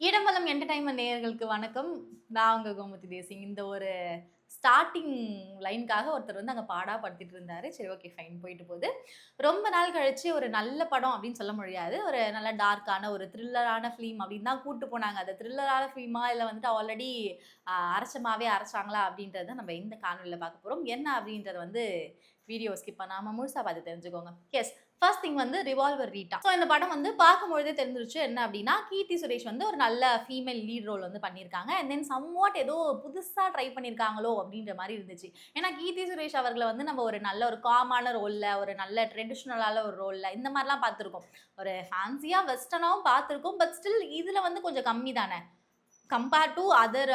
இடம்பலம் entertainment நேயர்களுக்கு வணக்கம். நான் உங்க கோமதி தேசிங். இந்த ஒரு ஸ்டார்ட்டிங் லைன்க்காக ஒருத்தர் வந்து அங்க பாடா படுத்திட்டு இருந்தாரு. சரி ஓகே ஃபைன் போயிட்டு போது. ரொம்ப நாள் கழிச்சு ஒரு நல்ல படம் அப்படின்னு சொல்ல முடியாது. ஒரு நல்ல டார்க்கான ஒரு த்ரில்லரான ஃபிலிம் அப்படின்னு தான் கூட்டு போனாங்க. அது த்ரில்லரான ஃபிலிமா இல்ல வந்துட்டு ஆல்ரெடி அரைச்ச மாவே அரைச்சாங்களா அப்படின்றத நம்ம இந்த காணொளியில பார்க்க போறோம். என்ன அப்படின்றத வந்து வீடியோ ஸ்கிப் பண்ணாம முழுசா பார்த்து தெரிஞ்சுக்கோங்க. எஸ். ஃபர்ஸ்ட் திங் வந்து ரிவால்வர் ரீட்டா. ஸோ இந்த படம் வந்து பார்க்கும்பொழுதே தெரிஞ்சிருச்சு என்ன அப்டின்னா, கீர்த்தி சுரேஷ் வந்து ஒரு நல்ல ஃபீமேல் லீட் ரோல் வந்து பண்ணியிருக்காங்க. அண்ட் தென் சம்வாட் ஏதோ புதுசா ட்ரை பண்ணியிருக்காங்களோ அப்டின்ற மாரி இருந்துச்சு. ஏன்னா கீர்த்தி சுரேஷ் அவர்கள வந்து நம்ம ஒரு நல்ல ஒரு காமான ரோல்ல, ஒரு நல்ல ட்ரெடிஷனலான ஒரு ரோல்ல இந்த மாரிலாம் பார்த்துருக்கோம். ஒரு ஃபேன்சியா வெஸ்டர்னாவும் பார்த்துருக்கோம். பட் ஸ்டில் இதுல வந்து கொஞ்சம் கம்மி தானே. Compare to other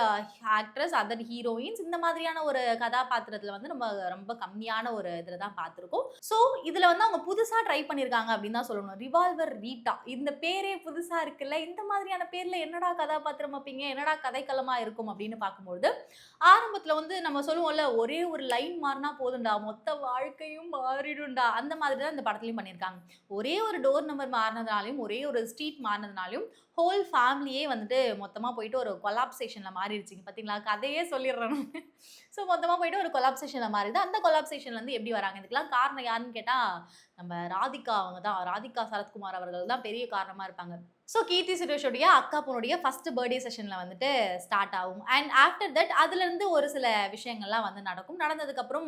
actress, other heroines இந்த மாதிரியான ஒரு கதாபாத்திரத்தில வந்து நம்ம ரொம்ப கம்மியான ஒரு இதில தான் பார்த்துருக்கோம். ஸோ, இதில வந்து அவங்க புதுசா ட்ரை பண்ணியிருக்காங்க அப்படின்னு தான் சொல்லணும். Revolver Rita. இந்த பேரே புதுசா இருக்குல்ல. இந்த மாதிரியான பேர்ல என்னடா கதாபாத்திரம் வைப்பீங்க? என்னடா கதைக்களமா இருக்கும் அப்படின்னு பார்க்கும்பொழுது, ஆரம்பத்தில வந்து நம்ம சொல்லுவோம்ல, ஒரே ஒரு லைன் மாறுனா போதும்டா, மொத்த வாழ்க்கையும் மாறிடும்டா. அந்த மாதிரி தான் இந்த படத்திலயும் பண்ணியிருக்காங்க. ஒரே ஒரு டோர் நம்பர் மாறுனதுனாலயும், ஒரே ஒரு ஸ்ட்ரீட் மாறுனதுனாலயும் ஹோல் ஃபேமிலியே வந்துட்டு மொத்தமா போயிட்டு ஒரு கொலாப்சேஷன்ல மாறிடுச்சுங்க. பார்த்தீங்களா? கதையே சொல்லிர்றேன் நானு. ஸோ மொத்தமா போயிட்டு ஒரு கொலாப்சேஷன்ல மாறிடுது. அந்த கொலாப்சேஷன்லருந்து எப்படி வராங்க? இதுக்கெல்லாம் காரணம் யாருன்னு கேட்டா, நம்ம ராதிகா அவங்க தான். ராதிகா சரத்குமார் அவர்கள் தான் பெரிய காரணமா இருப்பாங்க. ஸோ கீர்த்தி சுரேஷோடைய அக்கா பொண்ணுடைய ஃபர்ஸ்ட் பர்த்டே செஷன்ல வந்துட்டு ஸ்டார்ட் ஆகும். அண்ட் ஆஃப்டர் தட் அதுலருந்து ஒரு சில விஷயங்கள்லாம் வந்து நடக்கும். நடந்ததுக்கப்புறம்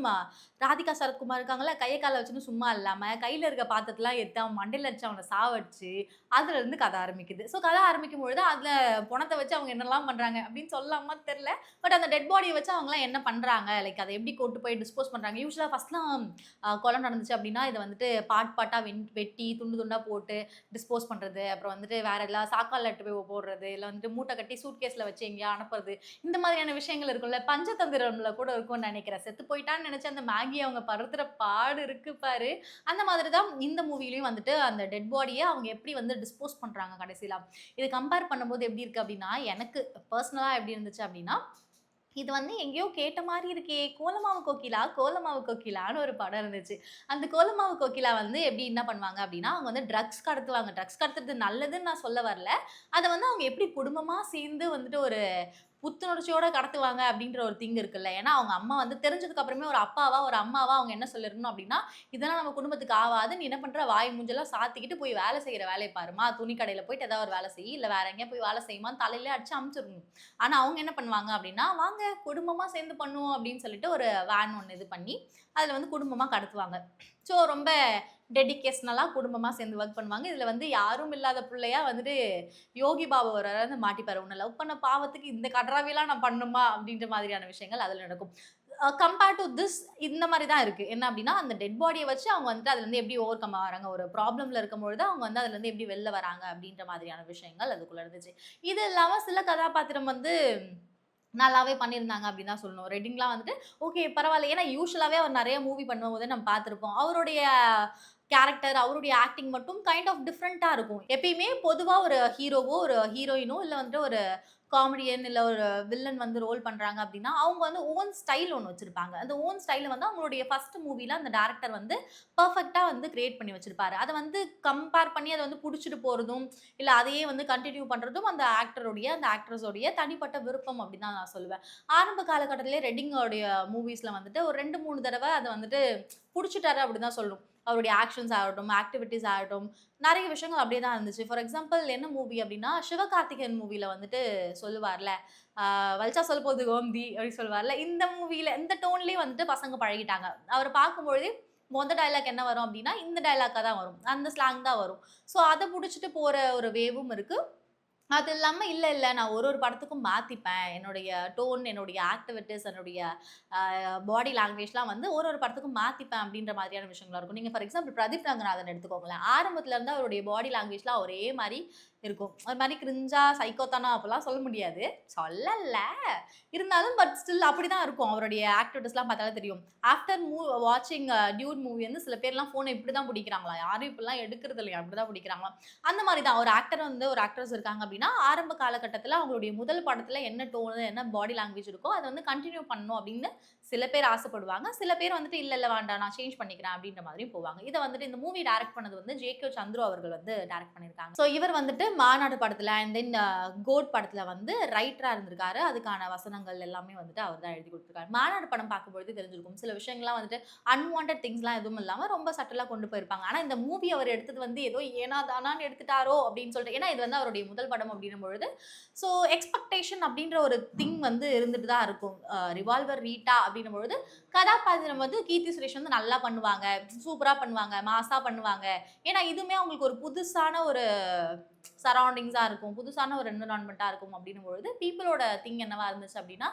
ராதிகா சரத்குமார் இருக்காங்கல்ல, கைய கால வச்சுன்னு சும்மா இல்லாம, கையில இருக்க பாத்திரத்தலாம் எடுத்து அவன் மண்டையில அடிச்சு அவன சாவடிச்சு, அதுலருந்து கதை ஆரம்பிக்குது. ஸோ கதை ஆரம்பிக்கும் பொழுது, அதுல பொணத்த வச்சு அவங்க என்னலாம் பண்றாங்க அப்படின்னு சொல்லலாமா தெரியல. பட் அந்த டெட் பாடிய வச்சு அவங்கலாம் என்ன பண்றாங்க? லைக் அத எப்படி கொண்டு போய் டிஸ்போஸ் பண்றாங்க? யூசுவலா ஃபர்ஸ்ட்லாம் கொலை நடந்துச்சு அப்படின்னா, இத வந்துட்டு பார்ட் பார்ட்டா வெட்டி துண்டு துண்டா போட்டு டிஸ்போஸ் பண்றது. அப்புறம் வந்துட்டு வேற எல்லாம் சாக்கால்ல எடுத்து போய் போடுறது. இல்ல வந்துட்டு மூட்டை கட்டி சூட்கேஸ்ல வச்சு எங்கேயோ அனுப்புறது. இந்த மாதிரியான விஷயங்கள் இருக்கும்ல. பஞ்சதந்திரம்ல கூட இருக்கும்னு நெனைக்கிறேன். செத்து போயிட்டான்னு நெனச்சு அந்த மேகி அவங்க படுத்துற பாடு இருக்கு பாரு. அந்த மாதிரி தான் இந்த மூவிலயும் வந்துட்டு அந்த டெட் பாடிய அவங்க எப்படி வந்து டிஸ்போஸ் பண்றாங்க கடைசில. இது கம்பேர் பண்ணும்போது எப்படி இருக்கு அப்டின்னா, எனக்கு பெர்சனலா எப்படி இருந்துச்சு அப்டின்னா, இது வந்து எங்கேயோ கேட்ட மாரி இருக்கே! கோலமாவு கோகிலா, கோலமாவு கோகிலான்னு ஒரு படம் இருந்துச்சு. அந்த கோலமாவு கோகிலா வந்து எப்படி என்ன பண்ணுவாங்க அப்டின்னா, அவங்க வந்து ட்ரக்ஸ் கடத்துவாங்க. ட்ரக்ஸ் கடத்துறது நல்லதுன்னு நான் சொல்ல வரல. அத வந்து அவங்க எப்படி குடும்பமா சேர்ந்து வந்துட்டு ஒரு புத்துணர்ச்சியோட கடத்துவாங்க அப்படின்ற ஒரு திங் இருக்குல்ல. ஏன்னா, அவங்க அம்மா வந்து தெரிஞ்சதுக்கு அப்புறமே ஒரு அப்பாவா, ஒரு அம்மாவா அவங்க என்ன சொல்லிரணும் அப்படின்னா, "இதெல்லாம் நம்ம குடும்பத்துக்கு ஆவாது. நீ என்ன பண்ற வாய் மூஞ்செல்லாம் சாத்திக்கிட்டு போய் வேலை செய்ற வேலைய பாரும்மா. துணி கடையில போயிட்டு ஏதாவது ஒரு வேலை செய். இல்ல வேற எங்கேயா போய் வேலை செய்யுமான்னு" தலையிலே அடிச்சு அனுப்பிச்சிரணும். ஆனா, அவங்க என்ன பண்ணுவாங்க அப்படின்னா, "வாங்க குடும்பமா சேர்ந்து பண்ணுவோம்" அப்படின்னு சொல்லிட்டு ஒரு வேன் ஒண்ணு இது பண்ணி, அதுல வந்து குடும்பமா கடத்துவாங்க. ஸோ ரொம்ப டெடிகேஷனலா குடும்பமா சேர்ந்து ஒர்க் பண்ணுவாங்க. இதுல வந்து யாரும் இல்லாத புள்ளையா வந்துட்டு யோகி பாபு வராரு வந்து மாட்டிப்பாரு. "உன்ன லவ் பண்ண பாவத்துக்கு இந்த கண்றாவிலாம் நான் பண்ணணுமா?" அப்படின்ற மாதிரியான விஷயங்கள் அதுல நடக்கும். கம்பேர் டூ திஸ் இந்த மாரி தான் இருக்கு. என்ன அப்டின்னா, அந்த டெட் பாடிய வச்சு அவங்க வந்துட்டு அதுலருந்து எப்படி ஓவர் கம் ஆகுறாங்க. ஒரு ப்ராப்ளம்ல இருக்கும்பொழுது அவங்க வந்து அதுலருந்து எப்படி வெளில வராங்க அப்படின்ற மாதிரியான விஷயங்கள் அதுக்குள்ள இருந்துச்சு. இது இல்லாம சில கதாபாத்திரம் வந்து நல்லாவே பண்ணியிருந்தாங்க அப்படின்னு தான் சொல்லணும். ரெட்டிங்லாம் வந்துட்டு ஓகே பரவால்ல. ஏன்னா யூசுவலாவே அவர் நெறைய மூவி பண்ணும்போது நம்ம பார்த்திருப்போம். அவருடைய கேரக்டர், அவருடைய ஆக்டிங் மட்டும் கைண்ட் ஆஃப் டிஃபரண்ட்டா இருக்கும். எப்பயுமே பொதுவா ஒரு ஹீரோவோ, ஒரு ஹீரோயினோ இல்ல வந்துட்டு ஒரு காமெடியன் இல்ல ஒரு வில்லன் வந்து ரோல் பண்றாங்க அப்டின்னா, அவங்க வந்து ஓன் ஸ்டைல் ஒண்ணு வச்சிருப்பாங்க. அந்த ஓன் ஸ்டைல வந்து அவங்களுடைய ஃபர்ஸ்ட் மூவில அந்த டைரக்டர் வந்து பெர்ஃபெக்ட்டா வந்து கிரியேட் பண்ணி வச்சிருப்பாரு. அத வந்து கம்பேர் பண்ணி அத வந்து புடிச்சுட்டு போறதும், இல்ல அதையே வந்து கன்டின்யூ பண்றதும் அந்த ஆக்டருடைய, அந்த ஆக்ட்ரஸோடைய தனிப்பட்ட விருப்பம் அப்டின்னு தான் நான் சொல்லுவேன். ஆரம்ப காலகட்டத்திலே ரெட்டிங்கோடைய மூவிஸ்ல வந்துட்டு ஒரு 2, 3 தடவ அத வந்துட்டு புடிச்சுட்டாரு அப்டின்னு தான் சொல்லணும். அவருடைய ஆக்ஷன்ஸ் ஆகட்டும், ஆக்டிவிட்டீஸ் ஆகட்டும், நெறைய விஷயங்கள் அப்படியே தான் இருந்துச்சு. ஃபார் எக்ஸாம்பிள் என்ன மூவி அப்டின்னா, சிவகார்த்திகேயன் மூவில வந்துட்டு சொல்லுவார்ல, "வலிச்சா சொல்ல போது கோந்தி" அப்டி சொல்லுவார்ல. இந்த மூவில இந்த டோன்லயே வந்துட்டு பசங்க பழகிட்டாங்க. அவர பார்க்கும்பொழுதே டயலாக் என்ன வரும் அப்டின்னா, இந்த டயலாக்கா தான் வரும். அந்த ஸ்லாங் தான் வரும். ஸோ அத புடிச்சுட்டு போற ஒரு வேவும் இருக்கு. அது இல்லாம இல்ல, இல்ல நான் ஒரு ஒரு படத்துக்கும் மாத்திப்பேன். என்னுடைய டோன், என்னுடைய ஆக்டிவிட்டீஸ், என்னுடைய பாடி லாங்குவேஜ்லாம் வந்து ஒரு ஒரு படத்துக்கும் மாத்திப்பேன் அப்டின்ற மாதிரியான விஷயங்களா இருக்கும். நீங்க ஃபார் எக்ஸாம்பிள் பிரதீப் ரங்கநாதன் எடுத்துக்கோங்களேன். ஆரம்பத்துல இருந்து அவருடைய பாடி லாங்குவேஜ்லாம் ஒரே மாரி இருக்கும். ஒரு மாரி கிரிஞ்சா, சைக்கோத்தனம் அப்டிலாம் சொல்ல முடியாது. சொல்லல. இருந்தாலும் பட் ஸ்டில் அப்படிதான் இருக்கும். அவருடைய ஆக்டிவிட்டீஸ்லாம் பார்த்தாலே தெரியும். ஆஃப்டர் வாட்சிங் டியூட் மூவி வந்து சில பேர்லாம் ஃபோன இப்படி தான் புடிக்கிறாங்களாம். யாரும் இப்படிலாம் எடுக்கிறது இல்லையாம். இப்படி தான் புடிக்கிறாங்களாம். அந்த மாரி தான். ஒரு ஆக்டர் வந்து ஒரு ஆக்ட்ரஸ் இருக்காங்க அப்படின்னா, ஆரம்ப காலகட்டத்தில அவங்களுடைய முதல் படத்தில என்ன டோனு, என்ன பாடி லாங்குவேஜ் இருக்கோ, அத வந்து கன்டின்யூ பண்ணணும் அப்படின்னு சில பேர் ஆசைப்படுவாங்க. சில பேர் வந்துட்டு இல்ல, இல்ல வேண்டாம் நான் சேஞ்ச் பண்ணிக்கிறேன் அப்படின்ற மாதிரியும் போவாங்க. இத வந்துட்டு இந்த மூவி டைரக்ட் பண்ணது வந்து ஜே.கே. சந்துரு அவர்கள் வந்து டைரக்ட் பண்ணியிருக்காங்க. ஸோ இவர் வந்துட்டு மாநாடு படத்துல அண்ட் தென் கோட் படத்துல வந்து ரைட்டரா இருந்திருக்காரு. அதுக்கான வசனங்கள் எல்லாமே வந்துட்டு அவர் தான் எழுதி குடுத்துருக்காரு. மாநாடு படம் பார்க்கும்பொழுது தெரிஞ்சிருக்கும். சில விஷயங்கள்லாம் வந்துட்டு அன்வான்டட் திங்ஸ்லாம் எதுவும் இல்லாம ரொம்ப சட்டிலா கொண்டு போயிருப்பாங்க. ஆனா இந்த மூவி அவர் எடுத்தது வந்து ஏதோ ஏனா தானான்னு எடுத்துட்டாரோ அப்படின்னு சொல்லிட்டு ஏன்னா இது வந்து அவருடைய முதல் படம் அப்படின்னும் பொழுது, ஸோ எக்ஸ்பெக்டேஷன் அப்படின்ற ஒரு திங் வந்து இருந்துட்டு தான் இருக்கும். ரிவால்வர் ரீட்டா அப்படின்னும் பொழுது கதாபாத்திரம் வந்து கீர்த்தி சுரேஷ் வந்து நல்லா பண்ணுவாங்க. சூப்பரா பண்ணுவாங்க. மாஸா பண்ணுவாங்க. ஏன்னா இதுவுமே அவங்களுக்கு ஒரு புதுசான ஒரு சரவுண்டிங்ஸா இருக்கும். புதுசான ஒரு என்விரான்மென்ட்டா இருக்கும் அப்படின்னும் பொழுது, பீப்பிளோட திங் என்னவா இருந்துச்சு அப்படின்னா,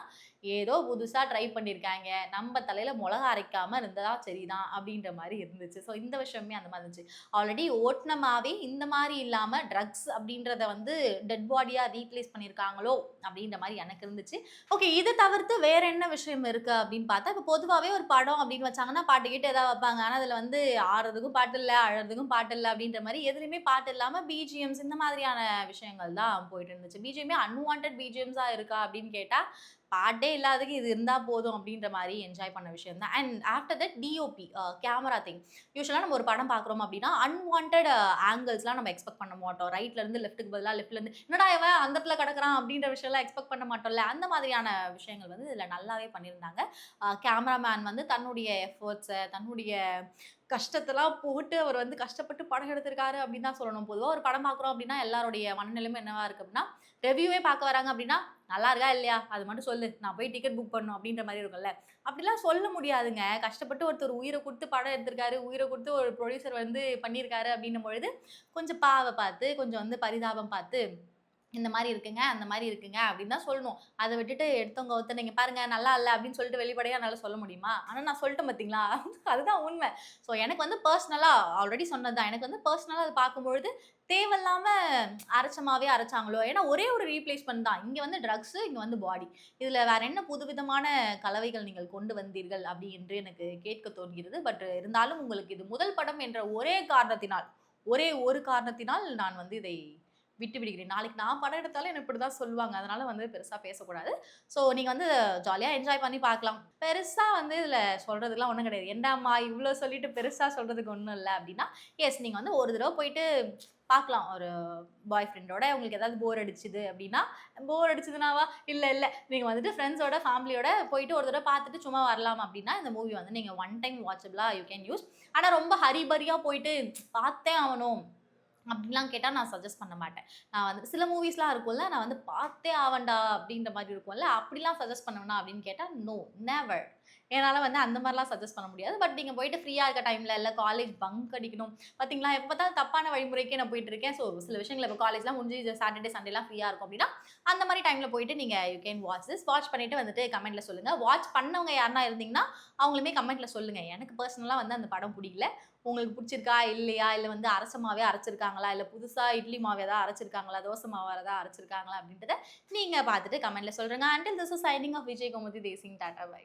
ஏதோ புதுசா ட்ரை பண்ணியிருக்காங்க. நம்ம தலையில மொளகா அரைக்காம இருந்தா சரிதான் அப்படின்ற மாரி இருந்துச்சு. ஸோ இந்த விஷயமே அந்த மாரி இருந்துச்சு. ஆல்ரெடி ஓட்டுன மாவே இந்த மாரி இல்லாம ட்ரக்ஸ் அப்படின்றத வந்து டெட் பாடியா ரீப்ளேஸ் பண்ணியிருக்காங்களோ அப்படின்ற மாரி எனக்கு இருந்துச்சு. ஓகே இத தவிர்த்து வேற என்ன விஷயம் இருக்கு அப்படின்னு பார்த்தா, இப்ப பொதுவாவே ஒரு படம் அப்படின்னு வச்சாங்கன்னா, பாட்டு கீட்டு ஏதாவது வைப்பாங்க. ஆனா அதுல வந்து ஆடுறதுக்கும் பாட்டு இல்ல, அழறதுக்கும் பாட்டு இல்ல அப்படின்ற மாரி எதுலயுமே பாட்டு இல்லாம பிஜிஎம்ஸ் இந்த மாதிரியான விஷயங்கள் தான் போயிட்டு இருந்துச்சு. பிஜிஎம்மே அன்வான்டட் பிஜிஎம்ஸா இருக்கா அப்படின்னு கேட்டா, பாட்டே இல்லாததுக்கு இது இருந்தா போதும் அப்படின்ற மாரி என்ஜாய் பண்ண விஷயம் தான். And after that DOP camera thing. யூசுவலா நம்ம ஒரு படம் பார்க்குறோம் அப்படின்னா, அன்வான்டட் ஆங்கிள்ஸ்லாம் நம்ம எக்ஸ்பெக்ட் பண்ண மாட்டோம். ரைட்ல இருந்து லெஃப்ட்க்கு பதிலா லெஃப்ட்ல இருந்து என்னடா இவன் அந்த இடத்துல கிடக்குறான் அப்படின்ற விஷயம்லாம் எக்ஸ்பெக்ட் பண்ண மாட்டோம்ல. அந்த மாதிரியான விஷயங்கள் வந்து இதுல நல்லாவே பண்ணியிருந்தாங்க. கேமராமேன் வந்து தன்னுடைய எஃபோர்ட்ஸ, தன்னுடைய கஷ்டத்தெல்லாம் போட்டு அவர் வந்து கஷ்டப்பட்டு படம் எடுத்திருக்காரு அப்படின்னு தான் சொல்லணும். பொதுவா ஒரு படம் பார்க்குறோம் அப்படின்னா, எல்லாருடைய மனநிலைமை என்னவா இருக்கு அப்படின்னா, ரிவ்யூவே பார்க்க வராங்க அப்படின்னா, "நல்லா இருக்கா? இல்லையா? அது மட்டும் சொல்லு. நான் போய் டிக்கெட் புக் பண்ணணும்." அப்படின்ற மாரி இருக்கும்ல. அப்படிலாம் சொல்ல முடியாதுங்க. கஷ்டப்பட்டு ஒருத்தர் உயிர குடுத்து படம் எடுத்திருக்காரு. உயிர குடுத்து ஒரு புரொடியூசர் வந்து பண்ணியிருக்காரு அப்படின்னும் பொழுது, கொஞ்சம் பாவ பார்த்து, கொஞ்சம் வந்து பரிதாபம் பார்த்து இந்த மாரி இருக்குங்க, அந்த மாரி இருக்குங்க அப்படின்னு தான் சொல்லணும். அத விட்டுட்டு எடுத்தவங்க கவுத்தவங்க "நீங்க பாருங்க நல்லா இல்ல" அப்படின்னு சொல்லிட்டு வெளிப்படையா என்னால சொல்ல முடியுமா? ஆனா நான் சொல்ட்டேன் பார்த்தீங்களா? அதுதான் உண்மை. ஸோ எனக்கு வந்து பெர்சனலா ஆல்ரெடி சொன்னது தான். எனக்கு வந்து பெர்சனலா அத பார்க்கும்பொழுது தேவையில்லாம அரைச்ச மாவே அரைச்சாங்களோ! ஏன்னா ஒரே ஒரு ரீப்ளேஸ்மென்ட் தான். இங்க வந்து ட்ரக்ஸ், இங்க வந்து பாடி. இதுல வேற என்ன புதுவிதமான கலவைகள் நீங்கள் கொண்டு வந்தீர்கள்? அப்படி என்று எனக்கு கேட்க தோன்கிறது. பட் இருந்தாலும் உங்களுக்கு இது முதல் படம் என்ற ஒரே காரணத்தினால், ஒரே ஒரு காரணத்தினால் நான் வந்து இதை விட்டு விடுகிறேன். நாளைக்கு நான் படம் எடுத்தாலும் என்ன இப்படிதான் சொல்லுவாங்க. அதனால வந்து பெருசா பேசக்கூடாது. ஸோ நீங்க வந்து ஜாலியா என்ஜாய் பண்ணி பார்க்கலாம். பெருசா வந்து இதுல சொல்றதுக்குலாம் ஒண்ணும் கிடையாது. "ஏன்டாம்மா இவ்ளோ சொல்லிட்டு பெருசா சொல்றதுக்கு ஒண்ணும் இல்ல" அப்படின்னா, எஸ் நீங்க வந்து ஒரு தடவ போயிட்டு பார்க்கலாம். ஒரு பாய் ஃப்ரெண்டோட உங்களுக்கு ஏதாவது போர் அடிச்சுது அப்படின்னா, போர் அடிச்சதுனாவா? இல்ல, இல்ல. நீங்க வந்துட்டு ஃப்ரெண்ட்ஸோட, ஃபேமிலியோட போயிட்டு ஒரு தடவ பார்த்துட்டு சும்மா வரலாம் அப்படின்னா, இந்த மூவி வந்து நீங்க ஒன் டைம் வாட்சபிளா யூ கேன் யூஸ். ஆனா ரொம்ப ஹரிபரியா போயிட்டு பார்த்தே ஆவணும் அப்படிலாம் கேட்டா நான் சஜெஸ்ட் பண்ண மாட்டேன். நான் வந்து சில மூவிஸ்லாம் இருக்கும்ல, நான் வந்து பார்த்தே ஆவன்டா அப்படின்ற மாரி இருக்கும்ல, அப்படிலாம் சஜெஸ்ட் பண்ணுவேனா அப்படின்னு கேட்டா, நோ, நெவர். என்னால வந்து அந்த மாரிலாம் சஜெஸ்ட் பண்ண முடியாது. பட் நீங்க போயிட்டு ஃப்ரீயா இருக்க டைம்ல, இல்ல காலேஜ் பங்க் அடிக்கணும். பார்த்தீங்களா, எப்ப பார்த்தாலும் தப்பான வழிமுறைக்கே நான் போயிட்டு இருக்கேன். ஸோ சில விஷயங்கள் இப்ப காலேஜ்லாம் முடிஞ்சு சாட்டர்டே, சண்டேலாம் ஃப்ரீயா இருக்கும் அப்படின்னா, அந்த மாரி டைம்ல போயிட்டு நீங்க you can watch this. Watch பண்ணிட்டு வந்துட்டு கமெண்ட்ல சொல்லுங்க. வாட்ச் பண்ணவங்க யாருனா இருந்தீங்கன்னா, அவங்களுமே கமெண்ட்ல சொல்லுங்க. எனக்கு பெர்சனலா வந்து அந்த படம் புடிக்கல. உங்களுக்கு புடிச்சிருக்கா? இல்லையா? இல்ல வந்து அரைச்ச மாவே அரைச்சிருக்காங்களா? இல்ல புதுசா இட்லி மாவு ஏதாவது அரைச்சிருக்காங்களா? தோசை மாவு வேற ஏதாவது அரைச்சிருக்காங்களா? அப்படின்றத நீங்க பார்த்துட்டு கமெண்ட்ல சொல்லுங்க. Until this is signing off Vijay Gomathi Desingh tata by.